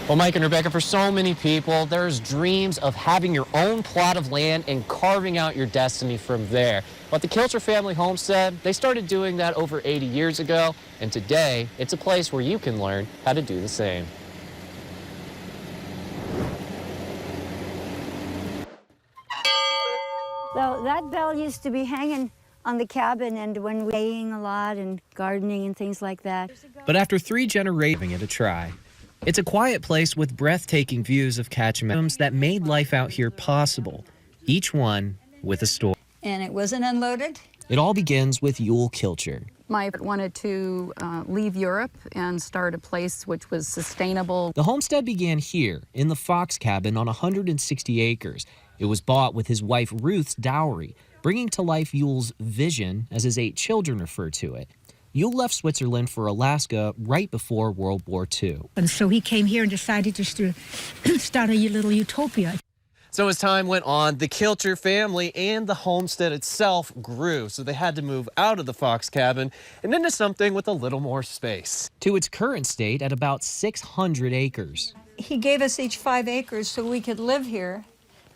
Well, Mike and Rebecca, for so many people, there's dreams of having your own plot of land and carving out your destiny from there. But the Kilcher Family Homestead, they started doing that over 80 years ago, and today, it's a place where you can learn how to do the same. So that bell used to be hanging on the cabin, and when we were playing a lot and gardening and things like that. But after 3 generations, giving it a try. It's a quiet place with breathtaking views of catchments that made life out here possible, each one with a story. And it wasn't unloaded. It all begins with Yule Kilcher. I wanted to leave Europe and start a place which was sustainable. The homestead began here in the Fox cabin on 160 acres. It was bought with his wife Ruth's dowry, bringing to life Yule's vision, as his 8 children refer to it. Yule left Switzerland for Alaska right before World War II. And so he came here and decided just to start a little utopia. So as time went on, the Kilcher family and the homestead itself grew, so they had to move out of the Fox cabin and into something with a little more space, to its current state at about 600 acres. He gave us each 5 acres so we could live here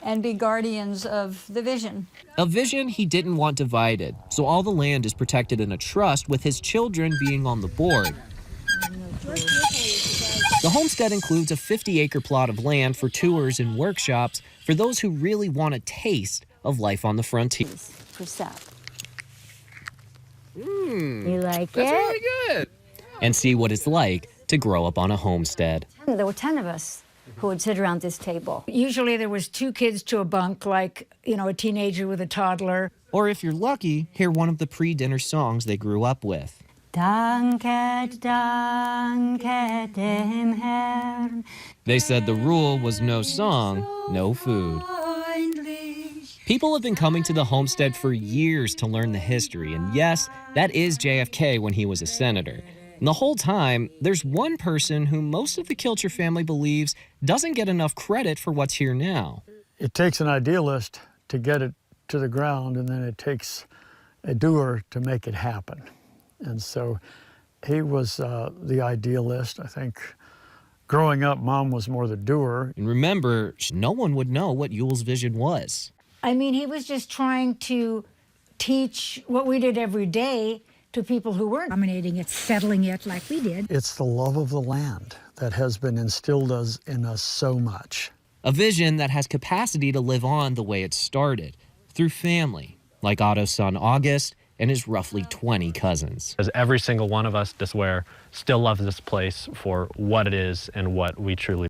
and be guardians of the vision. A vision he didn't want divided, so all the land is protected in a trust with his children being on the board. The homestead includes a 50-acre plot of land for tours and workshops for those who really want a taste of life on the frontier. For sap. You like That's it? really good. And see what it's like to grow up on a homestead. There were 10 of us who would sit around this table. Usually there was 2 kids to a bunk, like, a teenager with a toddler. Or if you're lucky, hear one of the pre-dinner songs they grew up with. Danket, danket dem Herrn. They said the rule was no song, no food. People have been coming to the homestead for years to learn the history, and yes, that is JFK when he was a senator. And the whole time, there's one person who most of the Kilcher family believes doesn't get enough credit for what's here now. It takes an idealist to get it to the ground, and then it takes a doer to make it happen. And so he was the idealist. I think growing up, Mom was more the doer. And remember, no one would know what Yule's vision was. I mean, he was just trying to teach what we did every day to people who weren't dominating it, settling it like we did. It's the love of the land that has been instilled in us so much. A vision that has capacity to live on the way it started, through family, like Otto's son August and his roughly 20 cousins. As every single one of us, I swear, still loves this place for what it is and what we truly